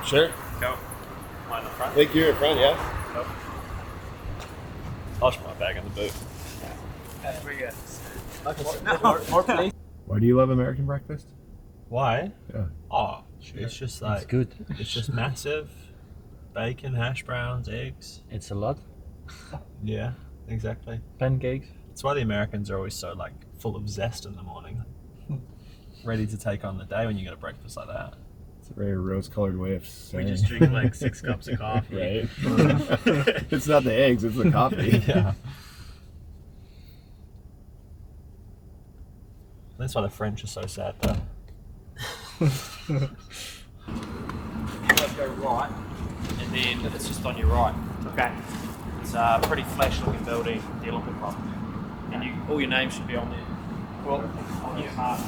Sure. Go. Mine in front. I think you're in front, yeah? Nope. I'll put my bag in the boot. That's pretty good. More please. Why do you love American breakfast? Why? Yeah. Oh, it's just like It's good. It's just massive. Bacon, hash browns, eggs. It's a lot. Yeah, exactly. Pancakes. That's why the Americans are always so like full of zest in the morning, ready to take on the day when you get a breakfast like that. It's a very rose-colored way of saying. We just drink like 6 cups of coffee. Right. It's not the eggs, it's the coffee. Yeah. That's why the French are so sad though. Let's go right, and then it's just on your right. Okay. It's a pretty flash-looking building, the Olympic Club, and all your names should be on there. Well, on your heart.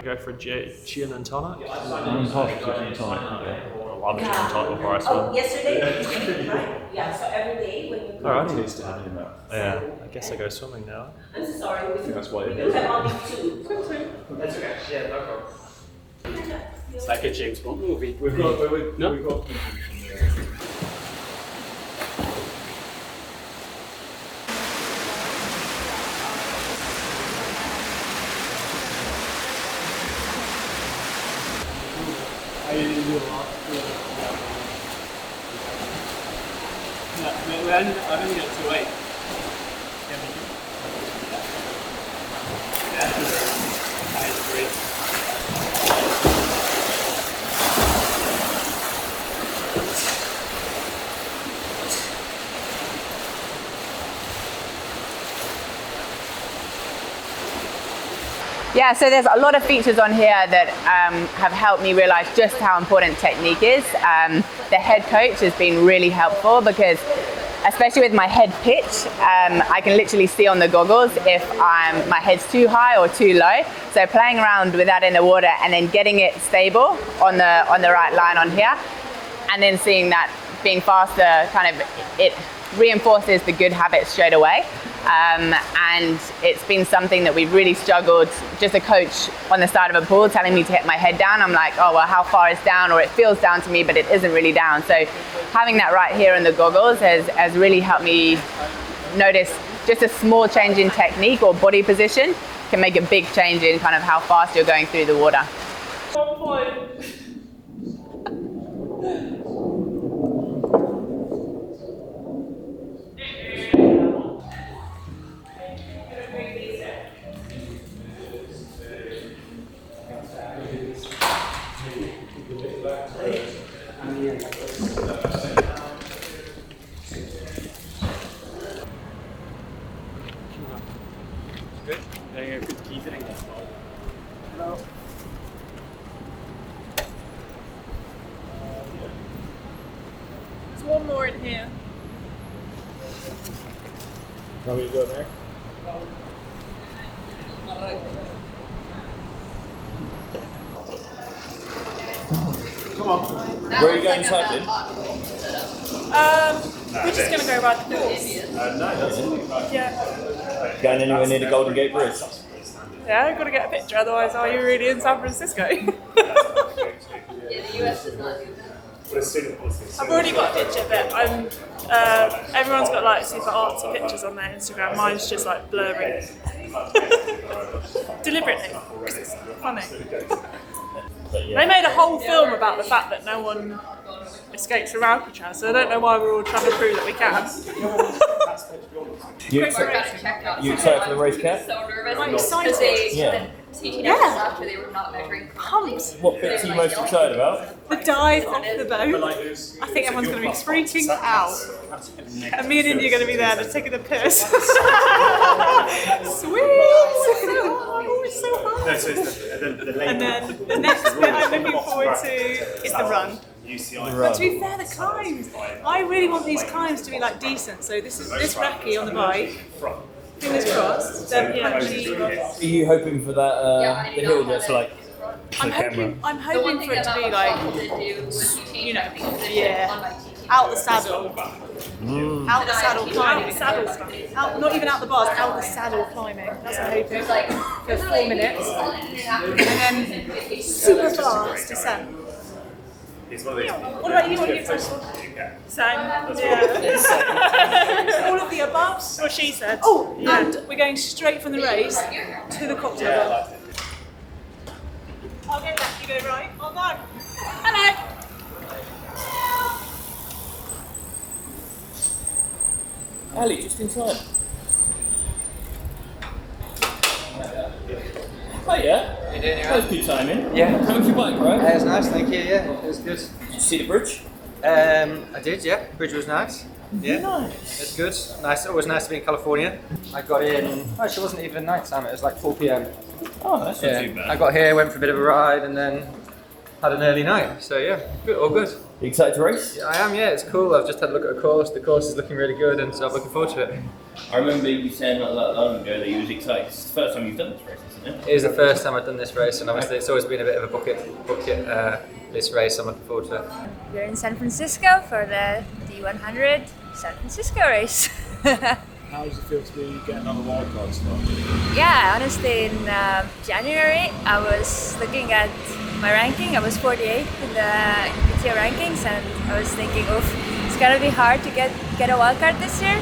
Go for gin and tonic. I'm half chicken and tonic. I'll have a gin and tonic before I swim. Yesterday, right? Yeah, so every day when you Alright. Yeah, I guess I go swimming now. I'm so sorry, That's why we do have only 2. That's okay. Yeah, no problem. It's like a James Bond movie. We've got I didn't do a lot. I only got 2.8. Yeah, so there's a lot of features on here that have helped me realize just how important technique is. The head coach has been really helpful because, especially with my head pitch, I can literally see on the goggles if my head's too high or too low. So playing around with that in the water and then getting it stable on the right line on here, and then seeing that being faster, kind of it reinforces the good habits straight away. And it's been something that we've really struggled. Just a coach on the side of a pool telling me to hit my head down. I'm like, oh, well, how far is down? Or it feels down to me, but it isn't really down. So having that right here in the goggles has really helped me notice just a small change in technique or body position can make a big change in kind of how fast you're going through the water. 1 point. Good. Good key fitting. No. There's one more in here. Want me to go there? Come on. Where are you going cycling? We're just going to go ride the course. Yeah. Going anywhere near the Golden Gate Bridge? Yeah, I've got to get a picture, otherwise are you really in San Francisco? Yeah, the US does not do that. I've already got a picture, but everyone's got like super artsy pictures on their Instagram. Mine's just like blurry. Deliberately, because it's funny. They made a whole film about the fact that no one escapes from Alcatraz, so I don't know why we're all trying to prove that we can. You excited for the race, Kat? So nervous. I'm excited. Yeah. 18 Yeah. hours after they were not measuring Pumped. What bits are you most excited about? The dive off the boat. I think everyone's going to be freaking out. And me and Indy are going to be there, just taking the piss. Sweet! Oh, it's so hard. And then the next bit I'm looking forward to is the run. But to be fair, the climbs. I really want these climbs to be like decent. So this recce on the bike. Fingers crossed. Then actually, Are you hoping for that the hill that's like I'm hoping for it to be like, you know, out the saddle. Out the saddle climbing. Out, not even out the bars, out the saddle climbing. That's what I'm hoping. For 4 minutes. And then super fast descent. What about you? What are you excited for? Same. Yeah. All of the above, what she said. Oh, and we're going straight from the race to the cocktail bar. I'll go left, you go right. I'll go. Hello. Ali, just in time. Oh yeah. You doing That was good timing. Yeah. How was your bike ride? It was nice, thank you. Yeah, it was good. Did you see the bridge? I did. Yeah, bridge was nice. Yeah, Nice. it's good. Nice. Always nice to be in California. I got in. Actually, it wasn't even night time. It was like 4 p.m. Oh, that's not too I bad. got here, went for a bit of a ride, and then had an early night. So yeah, good. All good. You excited to race? Yeah, I am. Yeah, it's cool. I've just had a look at the course. The course is looking really good, and so I'm looking forward to it. I remember you saying not that long ago that you was excited. It's the first time you've done this race, isn't it? It is the first time I've done this race, and obviously it's always been a bit of a bucket this race. I'm looking forward to it. We're in San Francisco for the T100 San Francisco race. How does it feel to be getting on the wildcard spot? Yeah, honestly, in January I was looking at my ranking. I was 48 in the PTO rankings, and I was thinking, oof, it's gonna be hard to get a wildcard this year.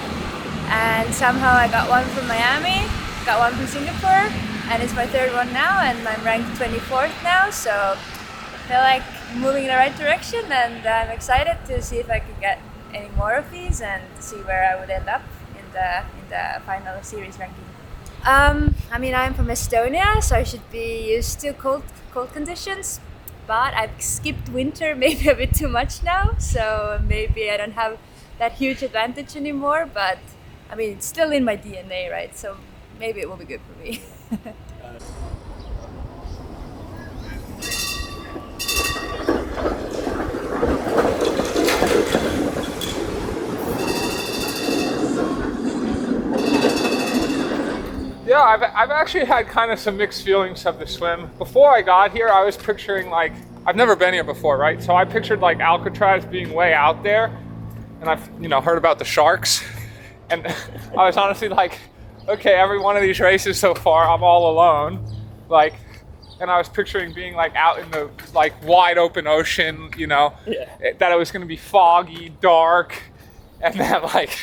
And somehow I got one from Miami, got one from Singapore, and it's my 3rd one now, and I'm ranked 24th now, so I feel like I'm moving in the right direction, and I'm excited to see if I can get any more of these and see where I would end up in the final series ranking. I mean, I'm from Estonia, so I should be used to cold conditions, but I've skipped winter maybe a bit too much now, so maybe I don't have that huge advantage anymore, but I mean, it's still in my DNA, right? So maybe it will be good for me. Yeah, I've actually had kind of some mixed feelings of the swim. Before I got here, I was picturing like, I've never been here before, right? So I pictured like Alcatraz being way out there, and I've, heard about the sharks. And I was honestly like, okay, every one of these races so far, I'm all alone. Like, and I was picturing being like out in the like wide open ocean, that it was gonna be foggy, dark, and that like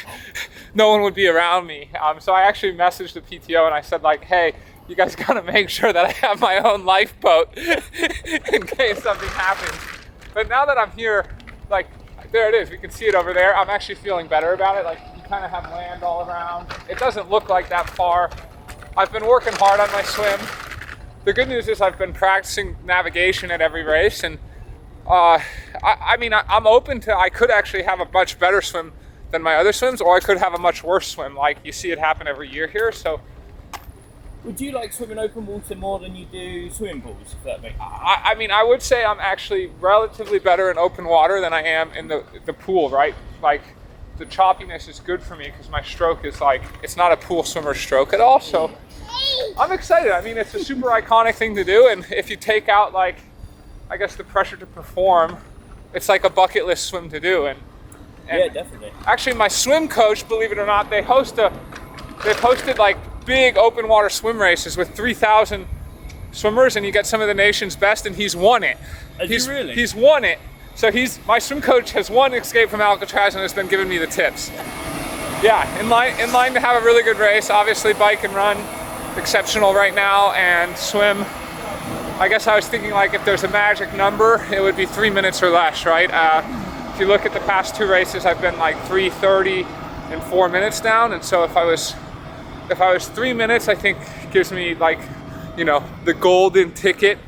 no one would be around me. So I actually messaged the PTO and I said like, hey, you guys gotta make sure that I have my own lifeboat in case something happens. But now that I'm here, like, there it is, we can see it over there. I'm actually feeling better about it. Like, you kind of have land all around. It doesn't look like that far. I've been working hard on my swim. The good news is I've been practicing navigation at every race, and I'm open to, I could actually have a much better swim than my other swims, or I could have a much worse swim. Like, you see it happen every year here, so. Would you like swimming open water more than you do swimming pools, if that makes sense? I would say I'm actually relatively better in open water than I am in the pool, right? Like, the choppiness is good for me because my stroke is like, it's not a pool swimmer stroke at all, so I'm excited. I mean, it's a super iconic thing to do, and if you take out, like, I guess the pressure to perform, it's like a bucket list swim to do. And yeah, definitely. Actually, my swim coach, believe it or not, they've hosted like big open water swim races with 3,000 swimmers, and you get some of the nation's best, and he's won it. Really? He's won it. So my swim coach has won Escape From Alcatraz and has been giving me the tips. Yeah, in line to have a really good race. Obviously, bike and run, exceptional right now, and swim. I guess I was thinking like if there's a magic number, it would be 3 minutes or less, right? If you look at the past 2 races, I've been like 3:30 and 4 minutes down, and so if I was 3 minutes, I think gives me like the golden ticket,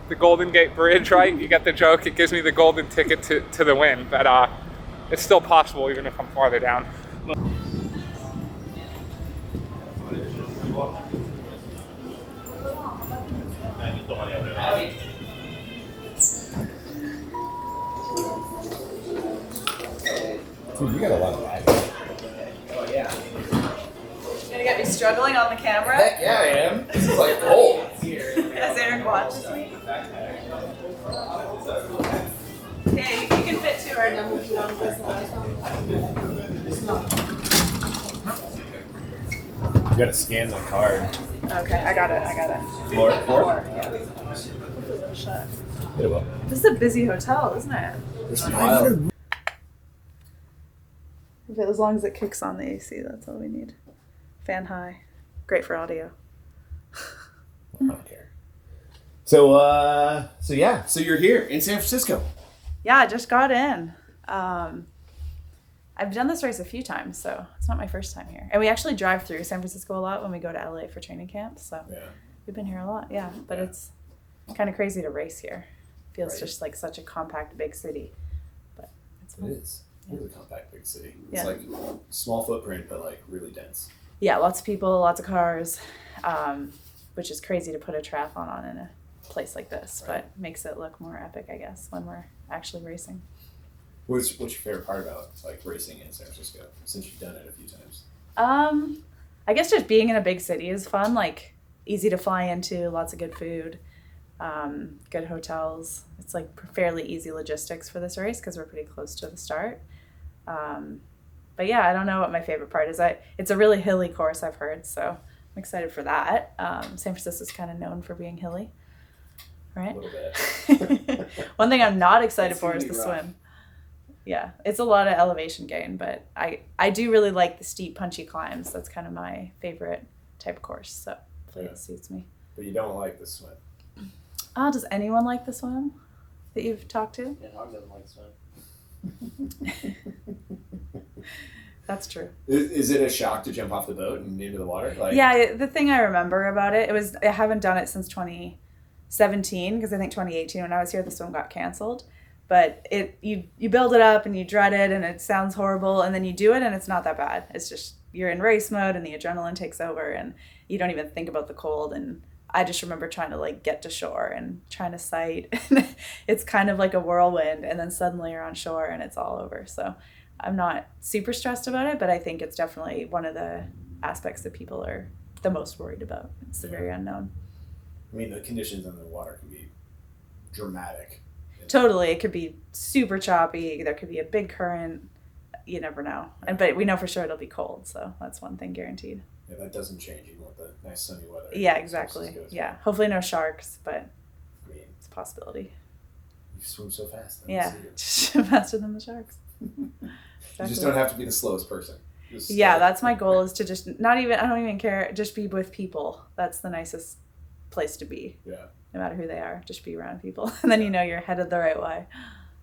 the Golden Gate Bridge, right? You get the joke. It gives me the golden ticket to the win, but it's still possible even if I'm farther down. Dude, you got a lot of lag. Oh yeah. You're gonna get me struggling on the camera? Heck yeah, I am. This is like gold. As Eric watches me. Okay, you can fit two right now. You gotta scan the card. Okay, I got it. Four? Yeah. Shut. This is a busy hotel, isn't it? It's wild. As long as it kicks on the AC, that's all we need. Fan high. Great for audio. I don't care. So yeah. So you're here in San Francisco. Yeah, I just got in. I've done this race a few times, so it's not my first time here. And we actually drive through San Francisco a lot when we go to LA for training camp, so we've been here a lot, yeah. But it's kind of crazy to race here. Feels just like such a compact, big city. But it's fun. It is. Really compact, big city. It's like small footprint, but like really dense. Yeah, lots of people, lots of cars, which is crazy to put a triathlon on in a place like this, but makes it look more epic, I guess, when we're actually racing. What's your favorite part about like racing in San Francisco, since you've done it a few times? I guess just being in a big city is fun, like easy to fly into, lots of good food, good hotels. It's like fairly easy logistics for this race because we're pretty close to the start. But yeah, I don't know what my favorite part is. It's a really hilly course, I've heard, so I'm excited for that. San Francisco's kind of known for being hilly, right? A little bit. One thing I'm not excited for is the swim. Yeah, it's a lot of elevation gain, but I do really like the steep, punchy climbs. That's kind of my favorite type of course, so hopefully it suits me. But you don't like the swim. Does anyone like the swim that you've talked to? Yeah, Hog doesn't like swim. That's true. Is it a shock to jump off the boat and into the water? Yeah, the thing I remember about it was I haven't done it since 2017 because I think 2018 when I was here the swim got canceled. But you build it up and you dread it and it sounds horrible and then you do it and it's not that bad. It's just you're in race mode and the adrenaline takes over and you don't even think about the cold. And I just remember trying to like get to shore and trying to sight. It's kind of like a whirlwind and then suddenly you're on shore and it's all over. So I'm not super stressed about it, but I think it's definitely one of the aspects that people are the most worried about. It's the very unknown. I mean, the conditions in the water can be dramatic. Totally. It could be super choppy. There could be a big current. You never know. But we know for sure it'll be cold. So that's one thing guaranteed. Yeah, that doesn't change even with the nice sunny weather. Yeah, exactly. Yeah. Hopefully no sharks, but I mean, it's a possibility. You swim so fast. Yeah. Just faster than the sharks. Exactly. You just don't have to be the slowest person. That's my goal is to just I don't even care. Just be with people. That's the nicest place to be. Yeah. No matter who they are, just be around people. And then you know you're headed the right way.